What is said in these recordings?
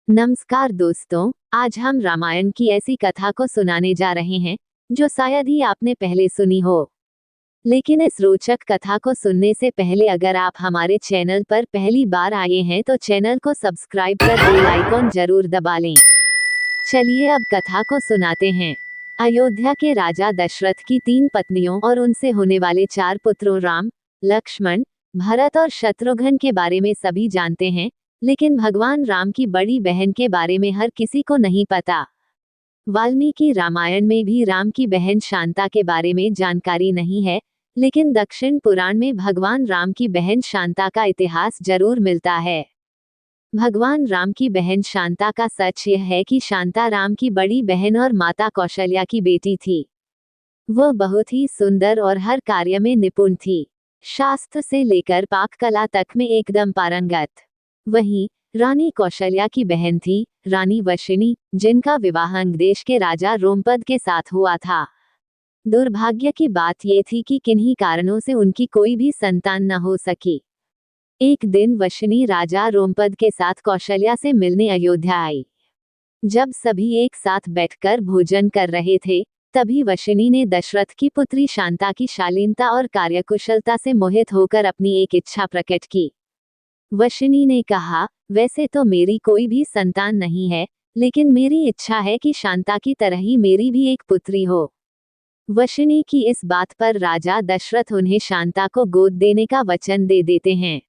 नमस्कार दोस्तों, आज हम रामायण की ऐसी कथा को सुनाने जा रहे हैं जो शायद ही आपने पहले सुनी हो। लेकिन इस रोचक कथा को सुनने से पहले अगर आप हमारे चैनल पर पहली बार आए हैं तो चैनल को सब्सक्राइब कर बेल आइकॉन जरूर दबा लें। चलिए अब कथा को सुनाते हैं। अयोध्या के राजा दशरथ की 3 पत्नियों और उनसे होने वाले 4 पुत्रों राम, लक्ष्मण, भरत और शत्रुघ्न के बारे में सभी जानते हैं, लेकिन भगवान राम की बड़ी बहन के बारे में हर किसी को नहीं पता। वाल्मीकि रामायण में भी राम की बहन शांता के बारे में जानकारी नहीं है, लेकिन दक्षिण पुराण में भगवान राम की बहन शांता का इतिहास जरूर मिलता है। भगवान राम की बहन शांता का सच यह है कि शांता राम की बड़ी बहन और माता कौशल्या की बेटी थी। वह बहुत ही सुंदर और हर कार्य में निपुण थी। शास्त्र से लेकर पाक कला तक में एकदम पारंगत। वहीं रानी कौशल्या की बहन थी रानी वशिनी, जिनका विवाह अंग देश के राजा रोमपद के साथ हुआ था। दुर्भाग्य की बात ये थी कि किन्हीं कारणों से उनकी कोई भी संतान न हो सकी। एक दिन वशिनी राजा रोमपद के साथ कौशल्या से मिलने अयोध्या आई। जब सभी एक साथ बैठकर भोजन कर रहे थे, तभी वशिनी ने दशरथ की पुत्री शांता की शालीनता और कार्यकुशलता से मोहित होकर अपनी एक इच्छा प्रकट की। वशिनी ने कहा, वैसे तो मेरी कोई भी संतान नहीं है, लेकिन मेरी इच्छा है कि शांता की तरह ही मेरी भी एक पुत्री हो। वशिनी की इस बात पर राजा दशरथ उन्हें शांता को गोद देने का वचन दे देते हैं।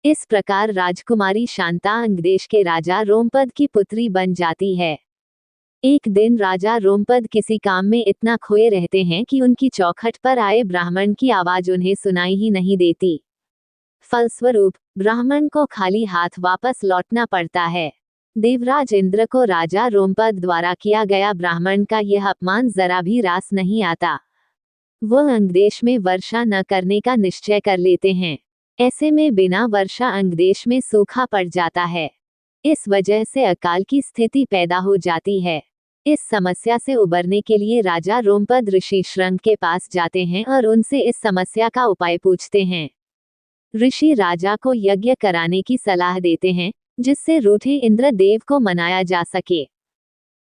इस प्रकार राजकुमारी शांता अंगदेश के राजा रोमपद की पुत्री बन जाती है। एक दिन राजा रोमपद किसी काम में इतना खोए रहते हैं कि उनकी चौखट पर आए ब्राह्मण की आवाज उन्हें सुनाई ही नहीं देती। फलस्वरूप ब्राह्मण को खाली हाथ वापस लौटना पड़ता है। देवराज इंद्र को राजा रोमपद द्वारा किया गया ब्राह्मण का यह अपमान जरा भी रास नहीं आता। वह अंगदेश में वर्षा न करने का निश्चय कर लेते हैं। ऐसे में बिना वर्षा अंगदेश में सूखा पड़ जाता है। इस वजह से अकाल की स्थिति पैदा हो जाती है। इस समस्या से उबरने के लिए राजा रोमपद ऋषि श्रंग के पास जाते हैं और उनसे इस समस्या का उपाय पूछते हैं। ऋषि राजा को यज्ञ कराने की सलाह देते हैं, जिससे रूठे इंद्रदेव को मनाया जा सके।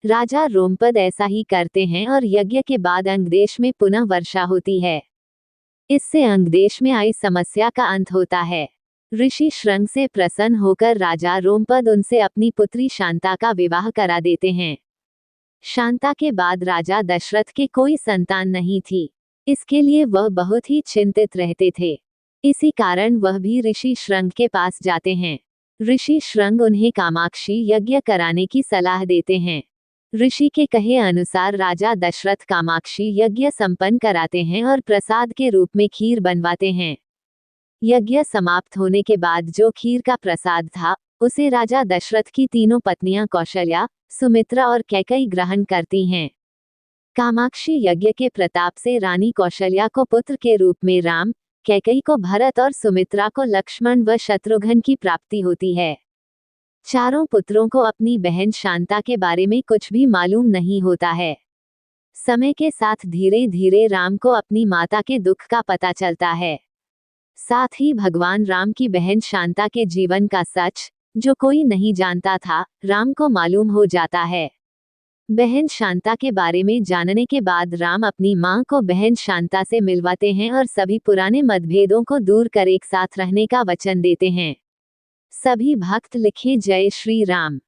राजा रोमपद ऐसा ही करते हैं और यज्ञ के बाद अंगदेश में पुनः वर्षा होती है। इससे अंगदेश में आई समस्या का अंत होता है। ऋषि श्रंग से प्रसन्न होकर राजा रोमपद उनसे अपनी पुत्री शांता का विवाह करा देते हैं। शांता के बाद राजा दशरथ के कोई संतान नहीं थी। इसके लिए वह बहुत ही चिंतित रहते थे। इसी कारण वह भी ऋषि श्रंग के पास जाते हैं। ऋषि श्रंग उन्हें कामाक्षी यज्ञ कराने की सलाह देते हैं। ऋषि के कहे अनुसार राजा दशरथ कामाक्षी यज्ञ संपन्न कराते हैं और प्रसाद के रूप में खीर बनवाते हैं। यज्ञ समाप्त होने के बाद जो खीर का प्रसाद था, उसे राजा दशरथ की तीनों पत्नियां कौशल्या, सुमित्रा और कैकेयी ग्रहण करती हैं। कामाक्षी यज्ञ के प्रताप से रानी कौशल्या को पुत्र के रूप में राम, कैकेयी को भरत और सुमित्रा को लक्ष्मण व शत्रुघ्न की प्राप्ति होती है। चारों पुत्रों को अपनी बहन शांता के बारे में कुछ भी मालूम नहीं होता है। समय के साथ धीरे धीरे राम को अपनी माता के दुख का पता चलता है। साथ ही भगवान राम की बहन शांता के जीवन का सच, जो कोई नहीं जानता था, राम को मालूम हो जाता है। बहन शांता के बारे में जानने के बाद राम अपनी मां को बहन शांता से मिलवाते हैं और सभी पुराने मतभेदों को दूर कर एक साथ रहने का वचन देते हैं। सभी भक्त लिखे जय श्री राम।